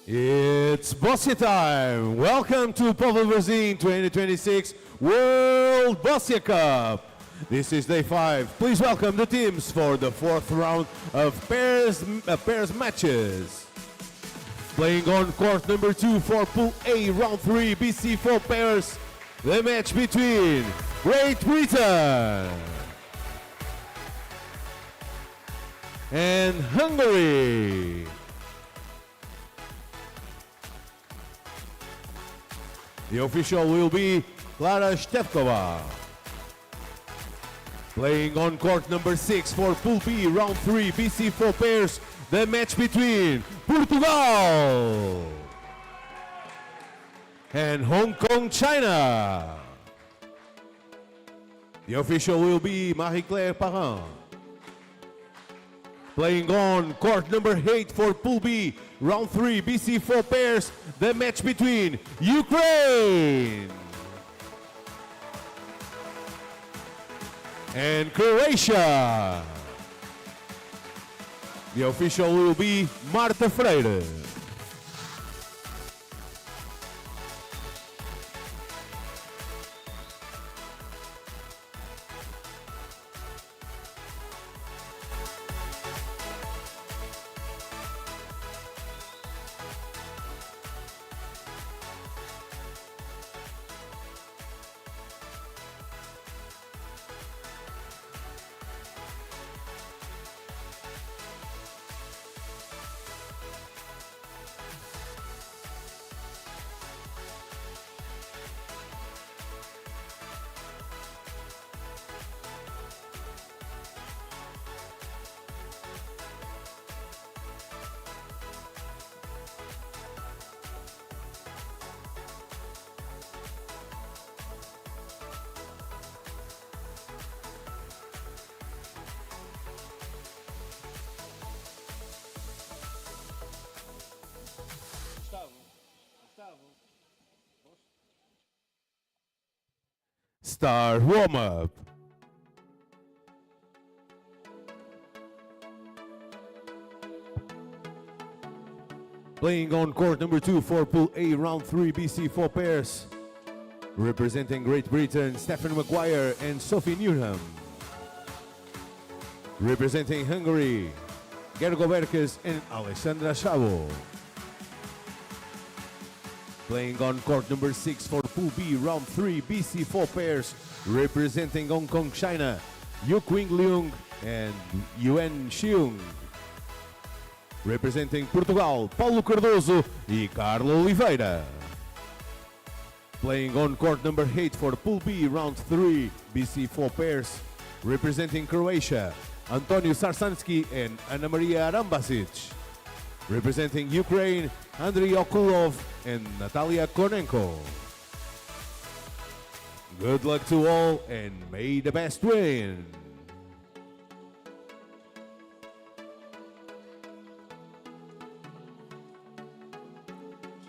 It's Bosnia time! Welcome to Pavel Verzin 2026 World Bosnia Cup. This is day 5. Please welcome the teams for the 4th round of pairs matches. Playing on court number 2 for Pool A, round 3, BC4 pairs. The match between Great Britain and Hungary. The official will be Klara Števkova. Playing on court number 6 for Pool B, round 3, BC4 pairs, the match between Portugal and Hong Kong, China. The official will be Marie-Claire Parent. Playing on court number 8 for Pool B, round 3, BC4 pairs, the match between Ukraine and Croatia. The official will be Marta Freire. Start warm-up. Playing on court number 2 for Pool A, round 3, BC4 pairs. Representing Great Britain, Stephen Maguire and Sophie Newnham. Representing Hungary, Gergo Verkes and Alessandra Szabo. Playing on court number 6 for Pool B, round 3, BC4 pairs, representing Hong Kong, China, Yu Qing Leung and Yuan Xiong. Representing Portugal, Paulo Cardoso e Carlo Oliveira. Playing on court number 8 for Pool B, round 3, BC4 pairs, representing Croatia, Antonio Sarsansky and Anna Maria Rambasic. Representing Ukraine, Andrei Okulov and Natalia Konenko. Good luck to all and may the best win.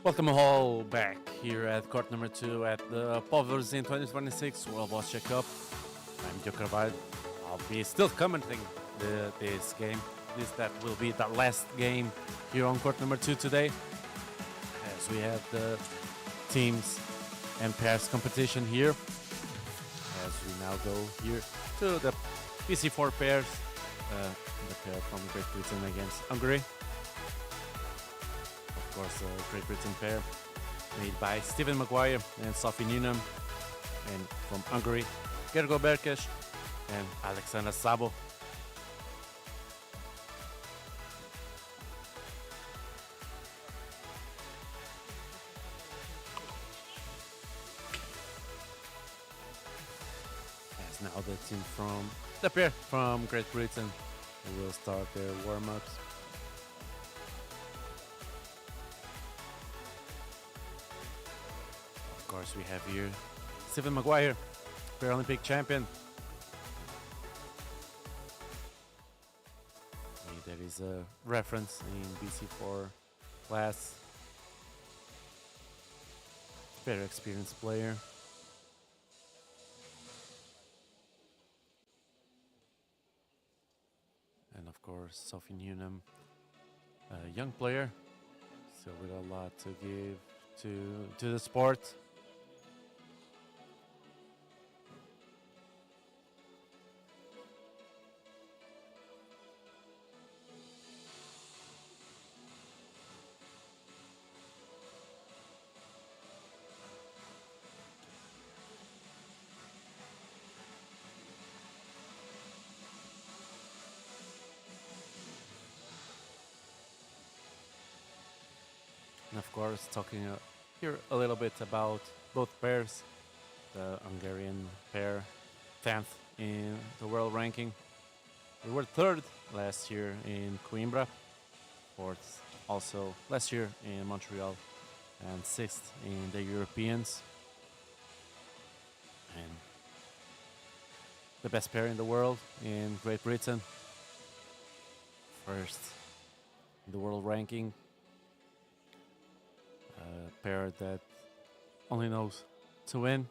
Welcome all back here at court number 2 at the Pavel Verzin 2026 World Bosnia Cup. I'm Joe Carvalho. I'll be still commenting this game. That will be the last game here on court number 2 today, as we have the teams and pairs competition here. As we now go here to the BC4 pairs, the pair from Great Britain against Hungary. Of course, the Great Britain pair made by Stephen Maguire and Sophie Newnham, and from Hungary, Gergo Berkes and Alexandra Szabo. Now the team from the pair from Great Britain will start their warm-ups. Of course, we have here Stephen Maguire, Paralympic champion. There is a reference in BC4 class. Very experienced player. And of course, Sophie Newnham, a young player, Still with a lot to give to the sport. And of course, talking here a little bit about both pairs. The Hungarian pair, 10th in the world ranking. We were third last year in Coimbra, fourth also last year in Montreal, and sixth in the Europeans. And the best pair in the world in Great Britain, first in the world ranking. A pair that only knows to win.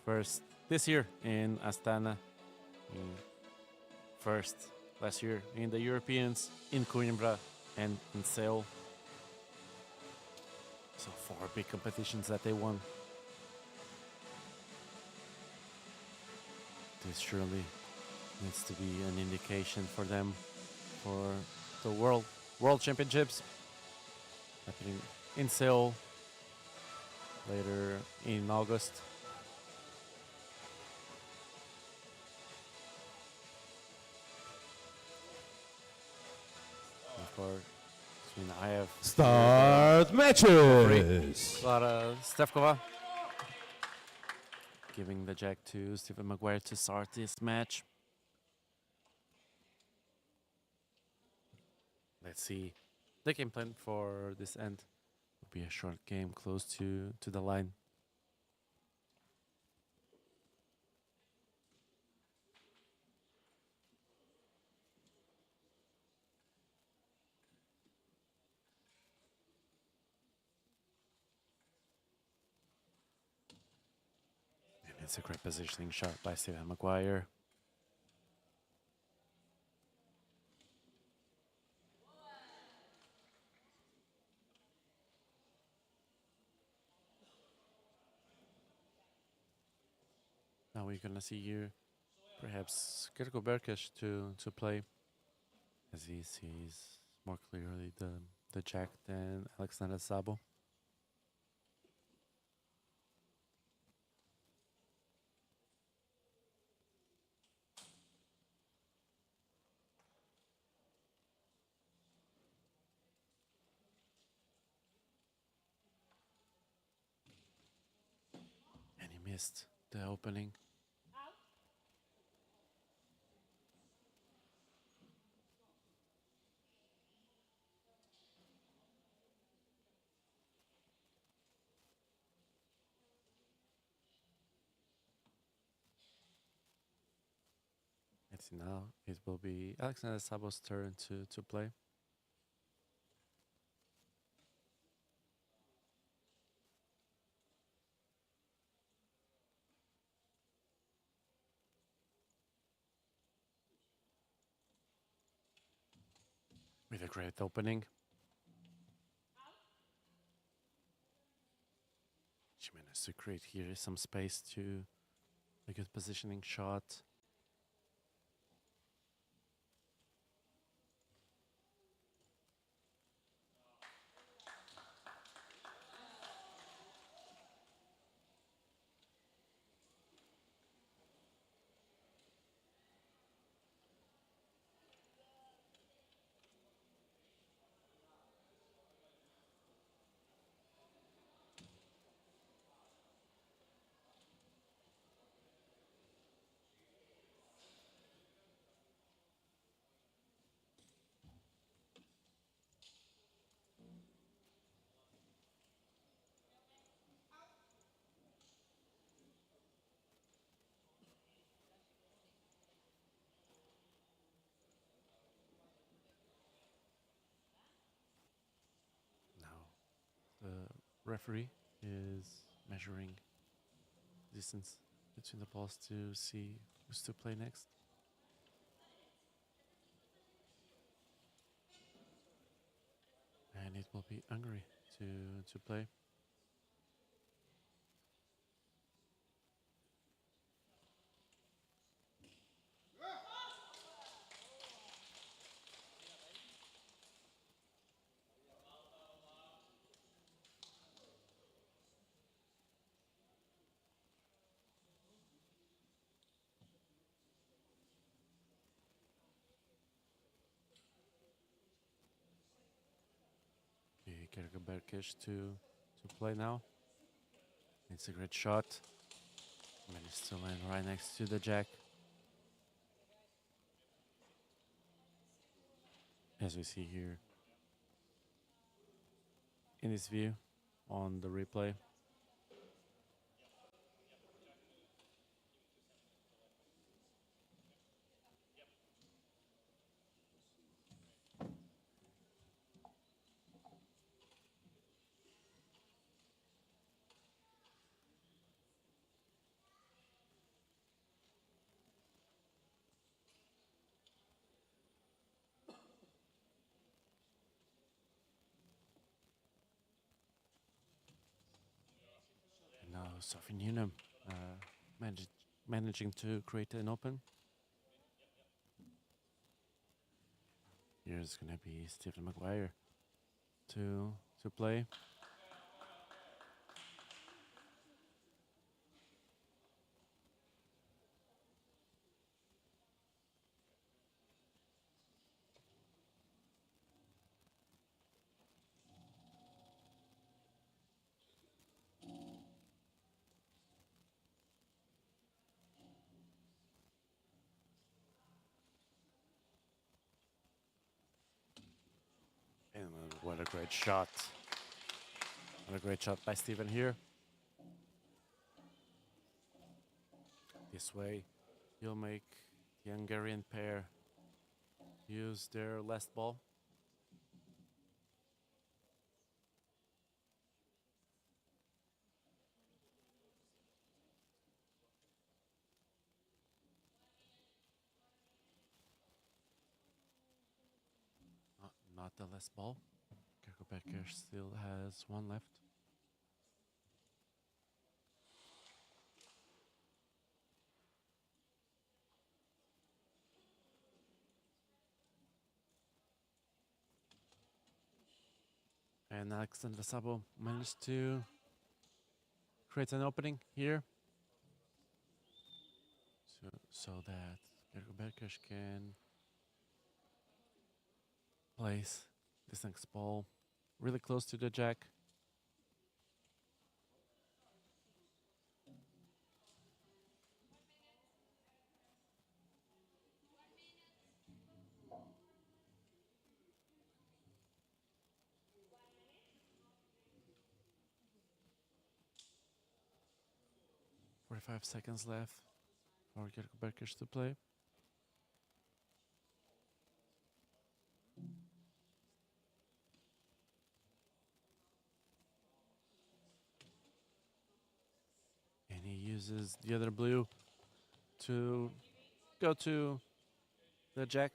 First this year in Astana, first last year in the Europeans, in Coimbra and in Seoul. So 4 big competitions that they won. This surely needs to be an indication for them for the World Championships happening in Seoul later in August. Of course, I have Start matches. Clara Stevkova giving the jack to Stephen Maguire to start this match. Let's see the game plan for this end. Will be a short game close to the line. And it's a great positioning shot by Stephen Maguire. Now we're gonna see here perhaps Kirko Berkes to play, as he sees more clearly the jack than Alexander Sabo. And he missed the opening. Let's see now. It will be Alexander Sabo's turn to play. With a great opening. She managed to create here some space to a good positioning shot. Now the referee is measuring distance between the balls to see who's to play next. And it will be Hungary to play. Berkish to play now. It's a great shot. Managed to land right next to the jack. As we see here in this view on the replay. And now Sophie Newnham managed managing to create an open. Here's gonna be Stephen Maguire to play. And what a great shot. What a great shot by Stephen here. This way, he'll make the Hungarian pair use their last ball. Not the last ball. Becker still has one left. And Alexander Sabo managed to create an opening here so that Berkers can place this next ball really close to the jack. "45 seconds left for Berkers to play. And he uses the other blue to go to the jack.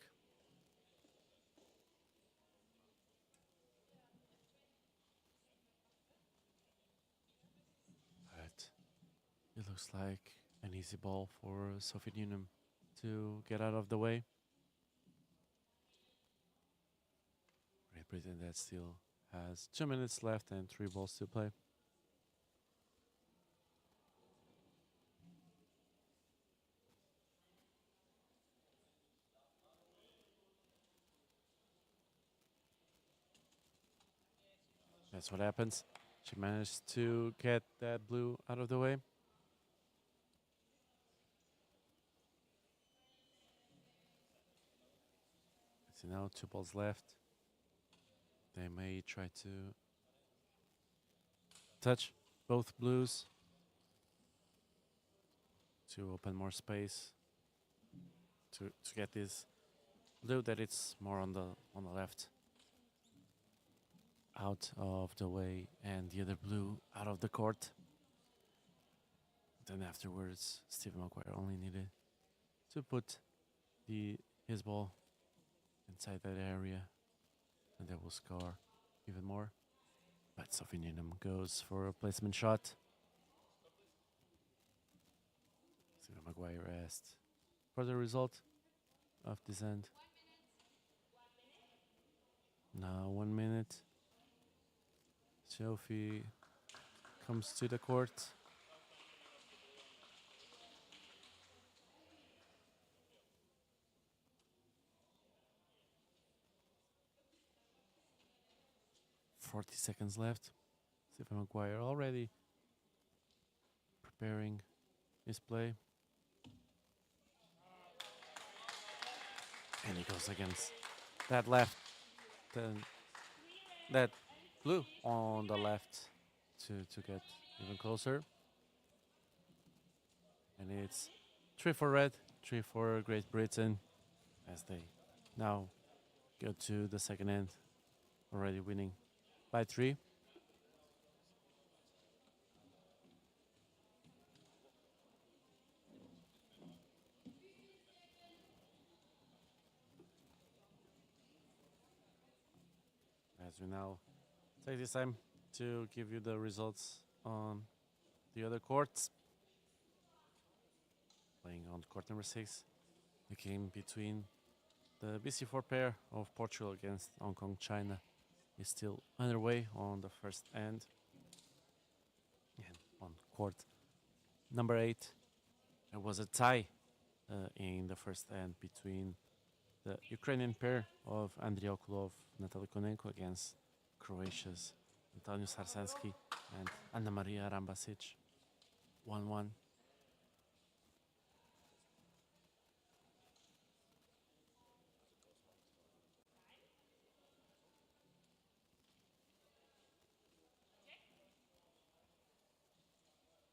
But it looks like an easy ball for Sophie Newnham to get out of the way. Great Britain that still has 2 minutes left and 3 balls to play. That's what happens. She managed to get that blue out of the way. So now 2 balls left. They may try to touch both blues to open more space to get this blue that it's more on the left out of the way and the other blue out of the court. Then afterwards, Stephen Maguire only needed to put his ball inside that area and they will score even more. But Sofinianum goes for a placement shot. Stephen Maguire asked for the result of this end. Now 1 minute. Sophie comes to the court. "40 seconds left. Stephen Maguire already preparing his play. And he goes against that left, then that blue on the left to get even closer. And it's 3 for red, 3 for Great Britain as they now go to the second end, already winning by 3. As we now take this time to give you the results on the other courts. Playing on court number 6, the game between the BC4 pair of Portugal against Hong Kong, China is still underway on the first end. And on court number 8, there was a tie in the first end between the Ukrainian pair of Andriy Okulov, Natalia Konenko against Croatia's Antonio Sarsansky and Anna Maria Rambasic. 1-1.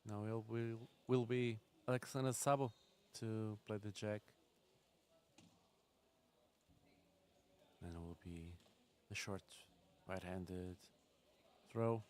Now it will be Alexander Sabo to play the jack. Then it will be the short right-handed throw.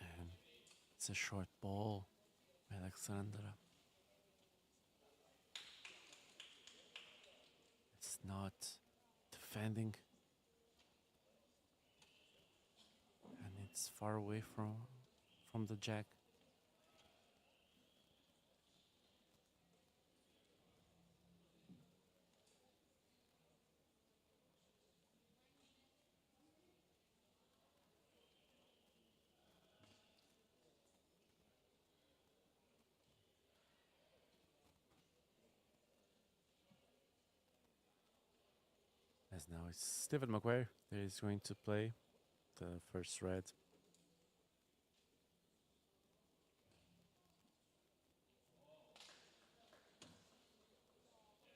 And it's a short ball by Alexandra. It's not defending. And it's far away from the jack. As now it's Stephen Maguire that is going to play the first red.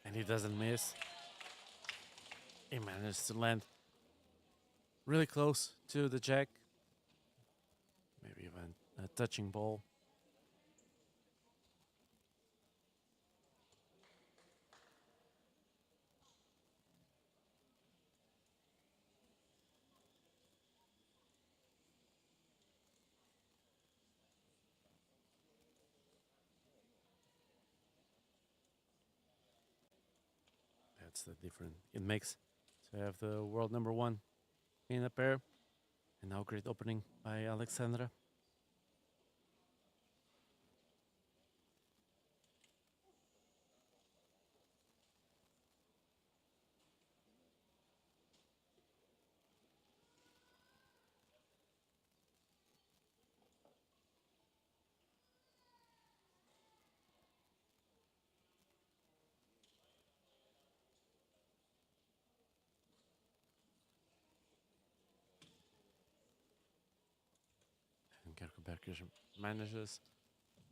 And he doesn't miss. He managed to land really close to the jack. Maybe even a touching ball. That's the difference it makes to have the world number 1 in a pair. And now great opening by Alexandra. And Gerkenberger manages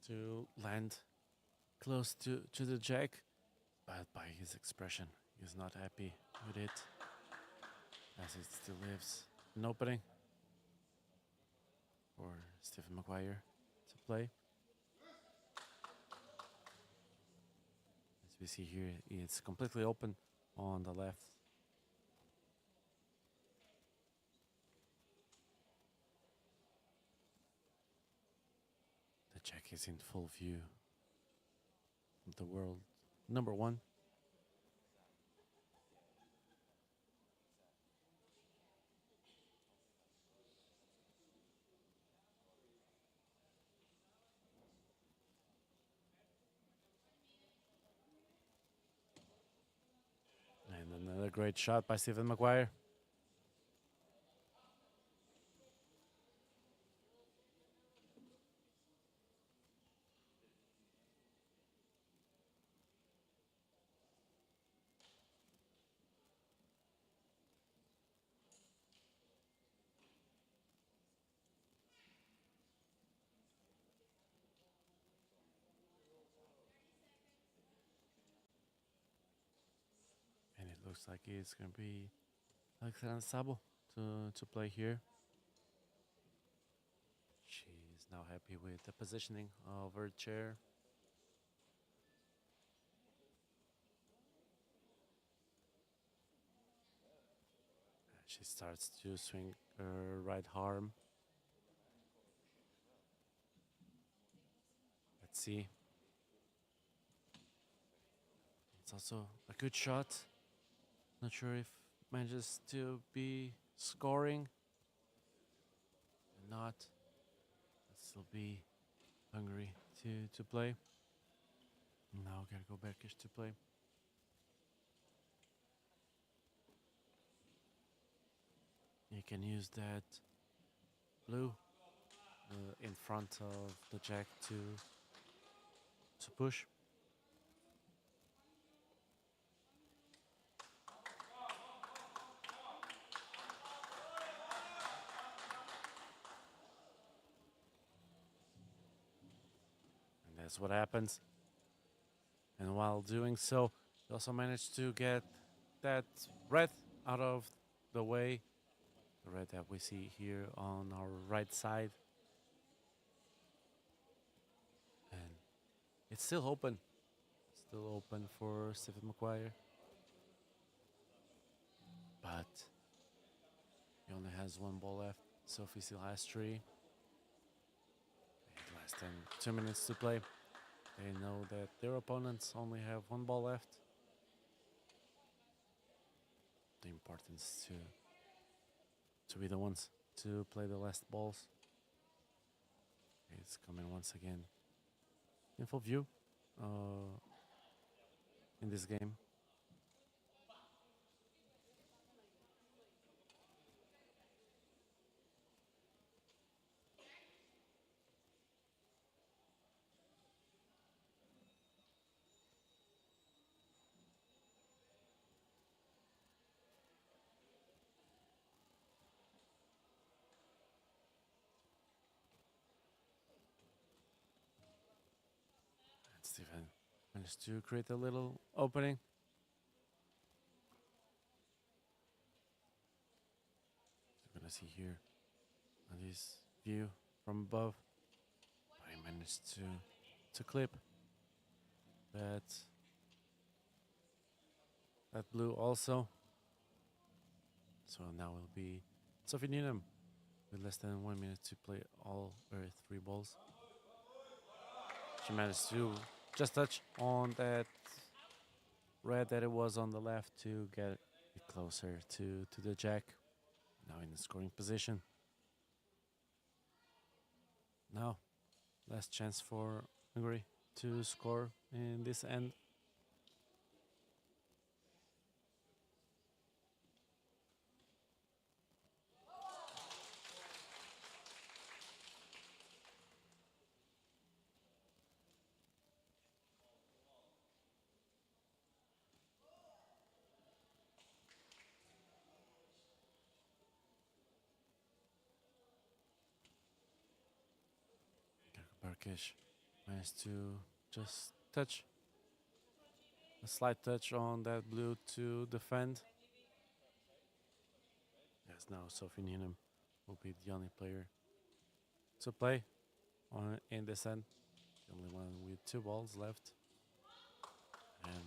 to land close to the jack, but by his expression, he's not happy with it, as it still leaves an opening for Stephen Maguire to play. As we see here, it's completely open on the left. he's in full view of the world number one. And another great shot by Stephen McGuire. And it looks like it's going to be Alexandra Sabo to play here. She's now happy with the positioning of her chair. She starts to swing her right arm. Let's see. It's also a good shot. Not sure if manages to be scoring. Not. It'll still be Hungary to play. Now gotta go back to play. You can use that blue in front of the jack to push. And that's what happens. And while doing so, he also managed to get that red out of the way. The red that we see here on our right side. And it's still open. Still open for Stephen McGuire. But he only has one ball left. Sophie still has three. And less than 2 minutes to play. They know that their opponents only have one ball left. The importance to be the ones to play the last balls. It's coming once again in full view in this game. And Stephen managed to create a little opening. You're gonna see here on this view from above. I managed to clip that blue also. So now will be Sophie Newnham with less than 1 minute to play all her 3 balls. She managed to just touch on that red that it was on the left to get it closer to the jack. Now in the scoring position. Now, last chance for Hungary to score in this end. Barkish managed to just touch a slight touch on that blue to defend. Yes, now Sophie Newnham will be the only player to play on in this end. The only one with 2 balls left. And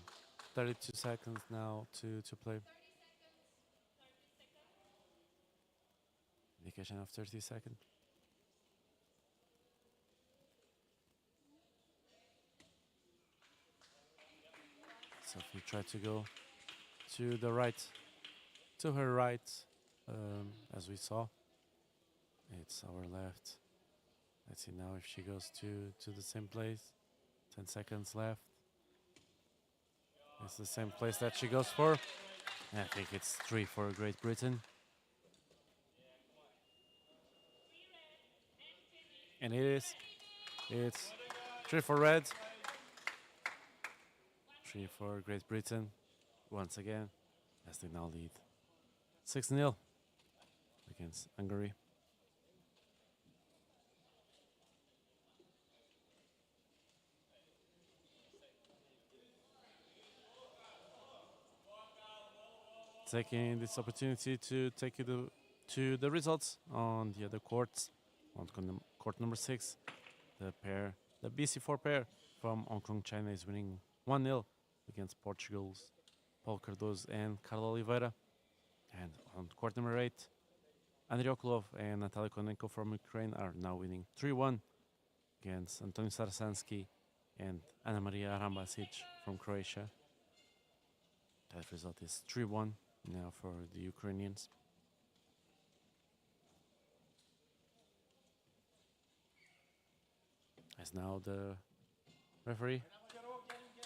32 seconds now to play. Indication of 30 seconds. Sophie tried to go to the right, to her right, as we saw. It's our left. Let's see now if she goes to the same place. 10 seconds left. It's the same place that she goes for. I think it's 3 for Great Britain. And it is. It's 3 for red. 3 for Great Britain. Once again, as they now lead 6-0 against Hungary. Taking this opportunity to take you to the results on the other courts. On court number 6, the BC4 pair from Hong Kong, China is winning 1-0 against Portugal's Paul Cardoso and Carla Oliveira. And on court number 8, Andrei Okolov and Natalia Konenko from Ukraine are now winning 3-1 against Antonio Sarasansky and Ana Maria Rambasic from Croatia. That result is 3-1 now for the Ukrainians. As now the referee,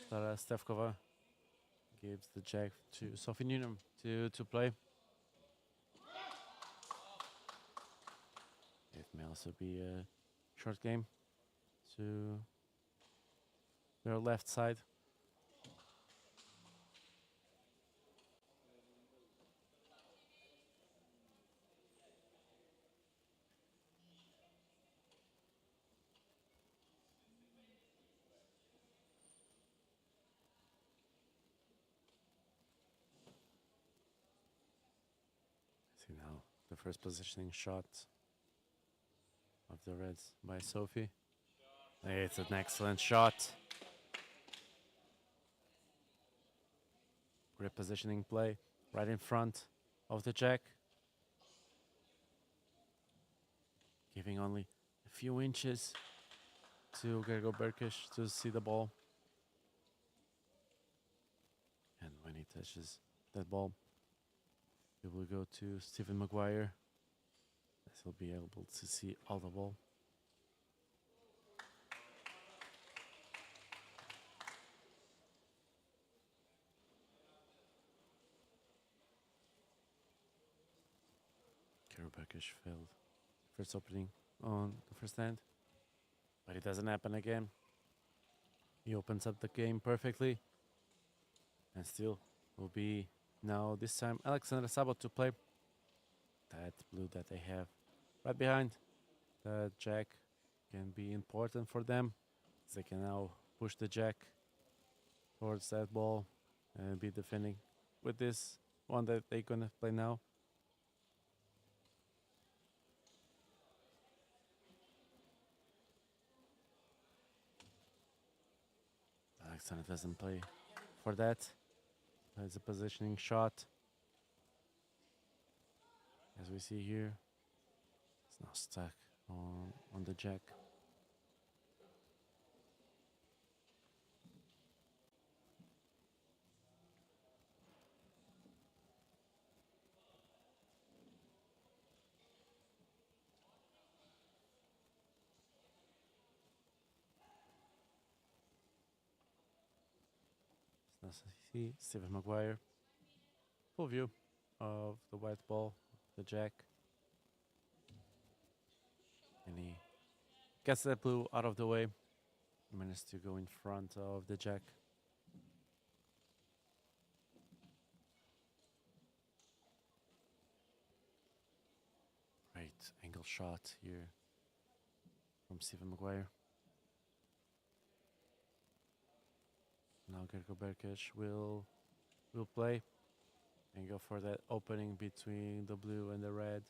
Tara Stevkova, gives the jack to Sophie Newnham to play. It may also be a short game to their left side. See now the first positioning shot of the Reds by Sophie. It's an excellent shot. Great positioning play right in front of the jack. Giving only a few inches to Gergo Berkish to see the ball. And when he touches that ball, it will go to Stephen Maguire, as he'll be able to see all the ball. Gergo Berkish failed first opening on the first hand, but it doesn't happen again. He opens up the game perfectly, and still will be now this time Alexandra Sabot to play. That blue that they have right behind the jack can be important for them, as they can now push the jack towards that ball and be defending with this one that they're gonna play now. Alexandra doesn't play for that. It's a positioning shot. As we see here, it's now stuck on the jack. Now see Stephen Maguire. Full view of the white ball, the jack. And he gets that blue out of the way. Manages to go in front of the jack. Great angle shot here from Stephen Maguire. Now Gergo Berkish will play and go for that opening between the blue and the red.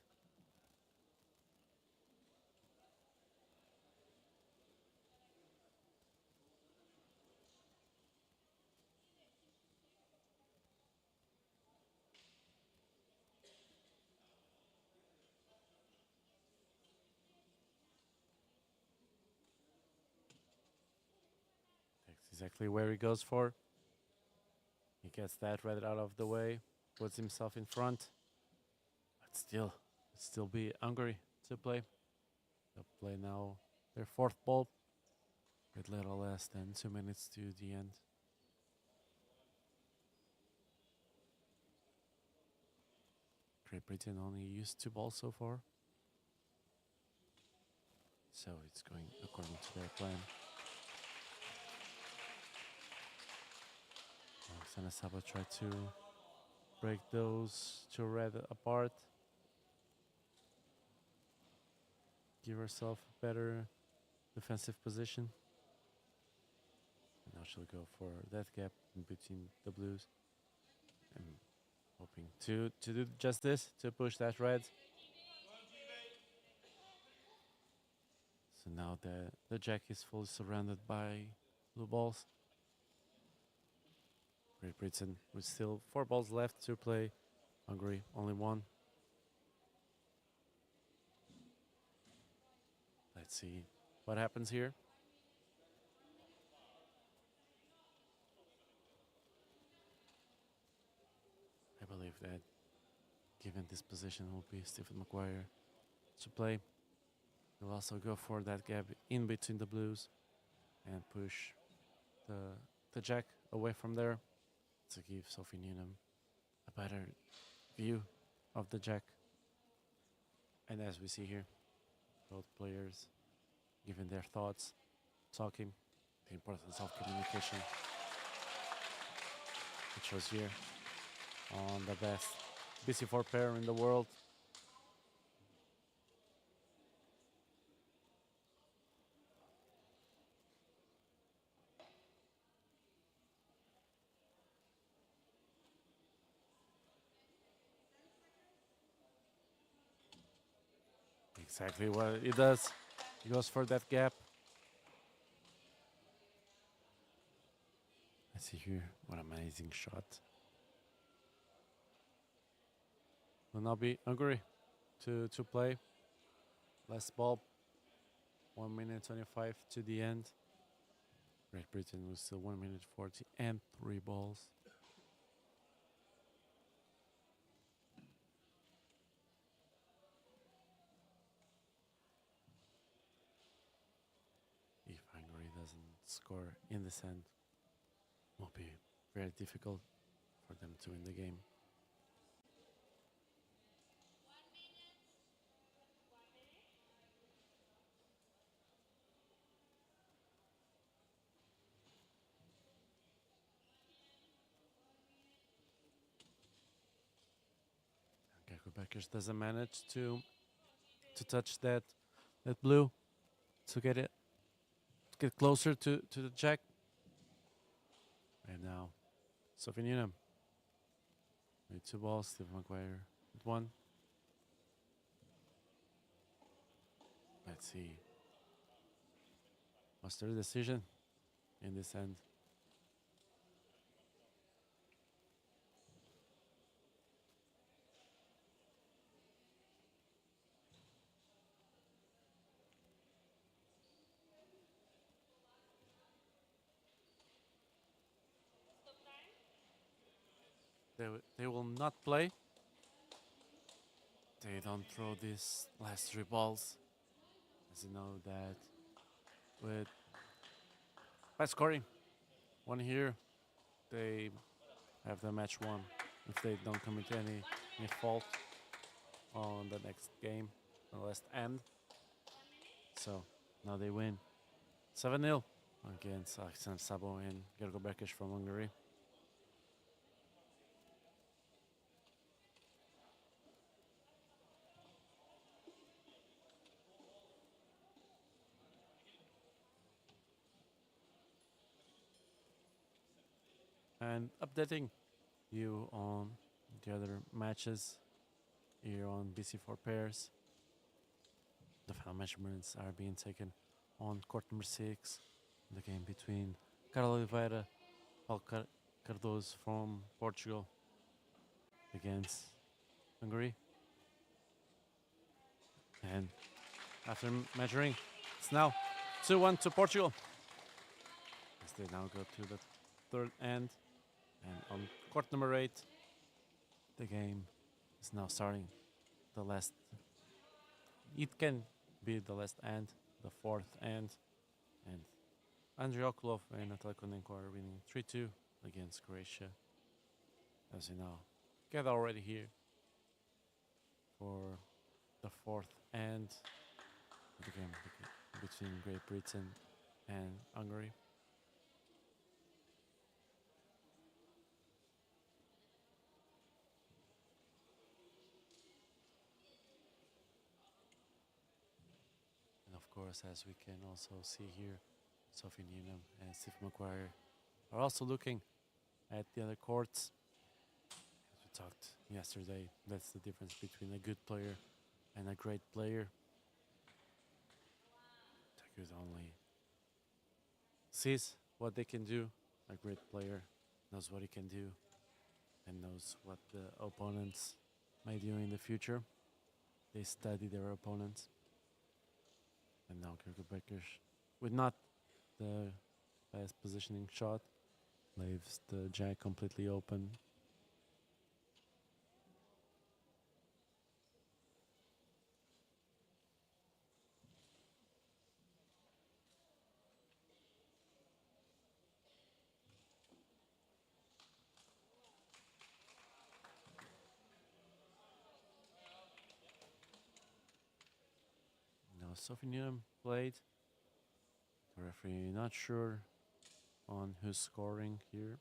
That's exactly where he goes for. gets that red out of the way, puts himself in front. But still, it's still be Hungary to play. They'll play now their fourth ball with little less than 2 minutes to the end. Great Britain only used 2 balls so far. So it's going according to their plan. Alexander Saba tried to break those 2 red apart. Give herself a better defensive position. And now she'll go for that gap in between the blues. And hoping to do just this, to push that red. So now the jack is fully surrounded by blue balls. Great Britain with still 4 balls left to play. Hungary only 1. Let's see what happens here. I believe that given this position will be Stephen Maguire to play. He'll also go for that gap in between the blues and push the jack away from there to give Sophie Newnham a better view of the jack. And as we see here, both players giving their thoughts, talking, the importance of communication. It shows here on the best BC4 pair in the world. Exactly what it does. He goes for that gap. Let's see here. What an amazing shot. Will now be Hungary to play. Last ball. 1 minute 25 to the end. Great Britain was still 1 minute 40 and 3 balls. If Hungary doesn't score in this end, it will be very difficult for them to win the game. Quebecers doesn't manage to touch that blue to get closer to the jack. And now Sophie Newnham with 2 balls, Steve Maguire with 1. Let's see. What's their decision in this end? They will not play. They don't throw these last 3 balls. As you know that by scoring 1 here, they have the match won if they don't commit any fault on the next game, on the last end. So now they win 7-0 against Alexander Sabo and Gergo Berkes from Hungary. And updating you on the other matches here on BC4 pairs. The final measurements are being taken on court number 6. The game between Carlos Oliveira, Paulo Cardoso from Portugal against Hungary. And after measuring, it's now 2-1 to Portugal. As they now go to the third end. And on court number 8, the game is now starting. The last, it can be the last end, the fourth end. And Andrei Okulov and Natalia Konenko are winning 3-2 against Croatia. As you know, get already here for the fourth end of the game between Great Britain and Hungary. And of course, as we can also see here, Sophie Newnham and Steve McGuire are also looking at the other courts. As we talked yesterday, that's the difference between a good player and a great player. A good only sees what they can do. A great player knows what he can do and knows what the opponents may do in the future. They study their opponents. And now Kirkebeckers, with not the best positioning shot, leaves the jack completely open. Now Sophie Newnham played. The referee not sure on who's scoring here.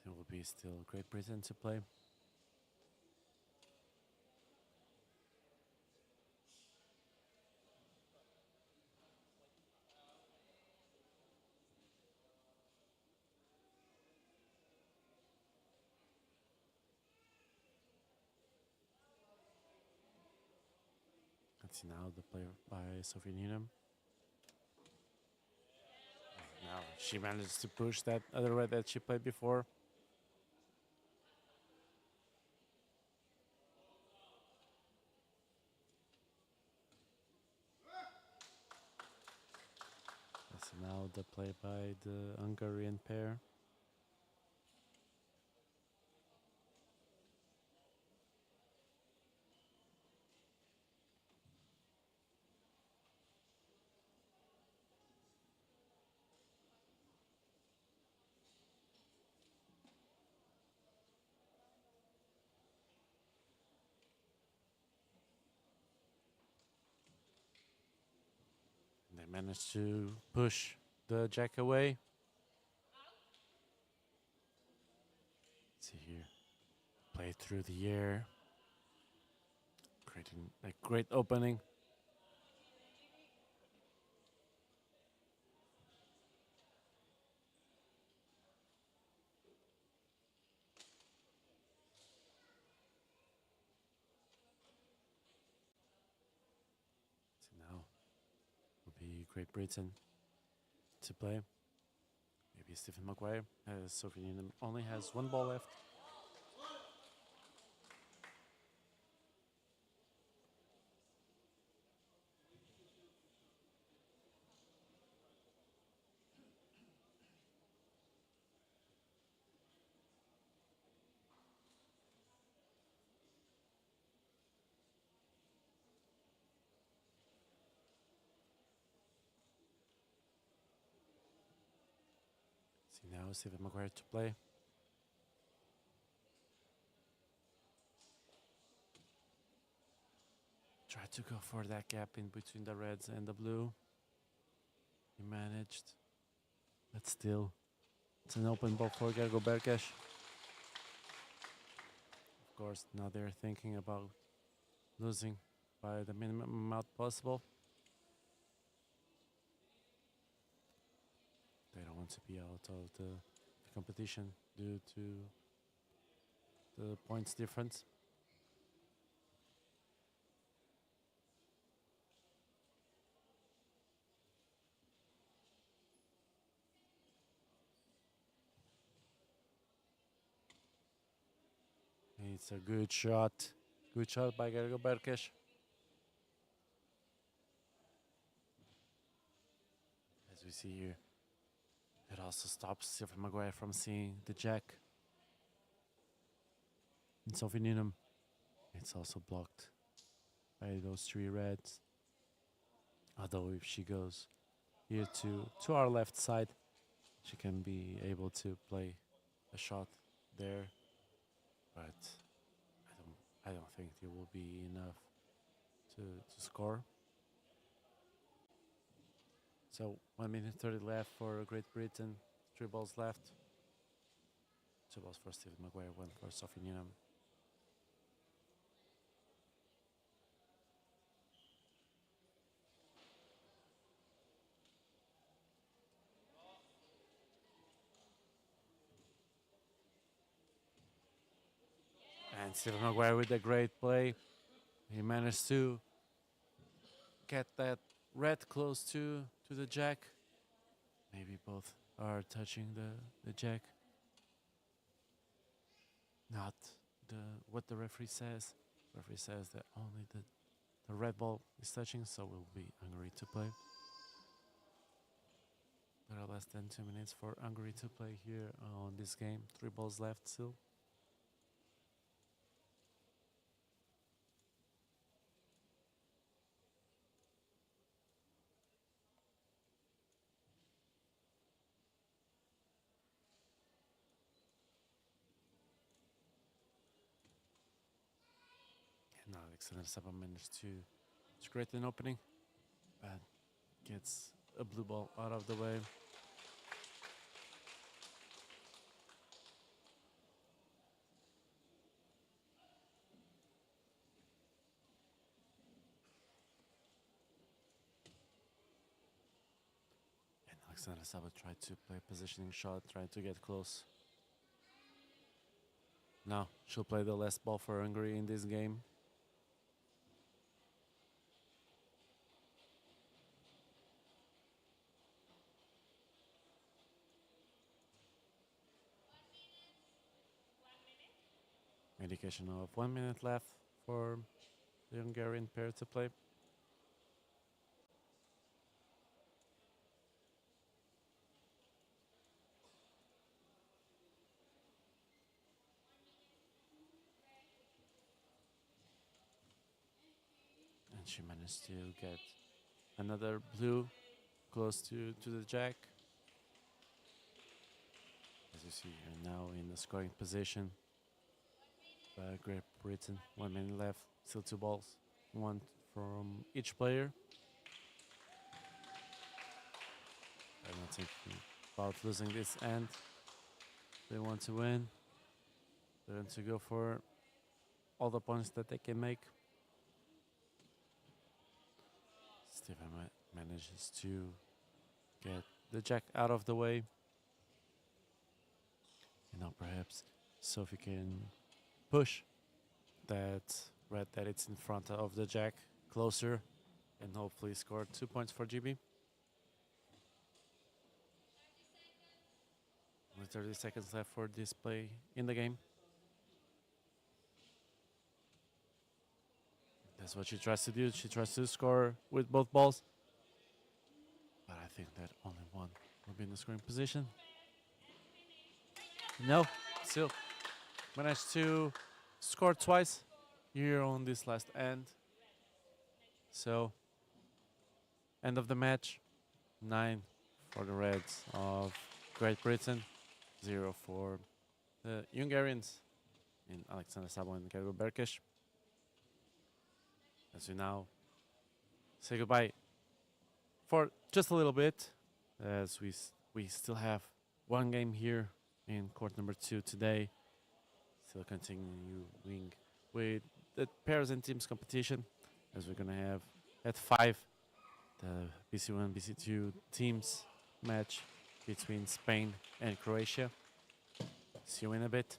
And it will be still Great Britain to play. Let's see now the play by Sophie Newnham. Now she managed to push that other red that she played before. Let's see now the play by the Hungarian pair. They managed to push the jack away. Let's see here. Play through the air. Creating a great opening. So now will be Great Britain to play. Maybe Stephen Maguire, as Sophie Newnham only has one ball left. See now Stephen Maguire to play. Try to go for that gap in between the reds and the blue. He managed, but still, it's an open ball for Gergo Berkes. Of course, now they're thinking about losing by the minimum amount possible. They don't want to be out of the competition due to the points difference. It's a good shot. Good shot by Gergo Berkes. As we see here, it also stops Stephen Maguire from seeing the jack. And Sophie Needham, it's also blocked by those three reds. Although if she goes here to our left side, she can be able to play a shot there. But I don't think it will be enough to score. So 1 minute 30 left for Great Britain. 3 balls left. 2 balls for Stephen Maguire, 1 for Sophie Needham. And Stephen Maguire with a great play. He managed to get that red close to the jack. Maybe both are touching the jack. Not what the referee says. The referee says that only the red ball is touching, so it will be Hungary to play. There are less than 2 minutes for Hungary to play here on this game. 3 balls left still. And now Alexander Saba managed to create an opening, but gets a blue ball out of the way. And Alexander Saba tried to play a positioning shot, trying to get close. Now she'll play the last ball for Hungary in this game. Indication of 1 minute left for the Hungarian pair to play. And she managed to get another blue close to the jack. As you see here now in the scoring position. Great Britain, 1 minute left, still 2 balls, 1 from each player. I'm not thinking about losing this end. They want to win. They want to go for all the points that they can make. Stephen manages to get the jack out of the way. And now perhaps Sophie can push that red that it's in front of the jack closer and hopefully score 2 points for GB. Only 30 seconds left for this play in the game. That's what she tries to do. She tries to score with both balls. But I think that only one will be in the scoring position. No, still managed to score twice here on this last end. So, end of the match, 9 for the Reds of Great Britain, 0 for the Hungarians in Alexander Sabo and Gergo Berkes. As we now say goodbye for just a little bit, as we still have one game here in court number 2 today. Still continuing with the pairs and teams competition, as we're gonna have at 5 the BC1 BC2 teams match between Spain and Croatia. See you in a bit.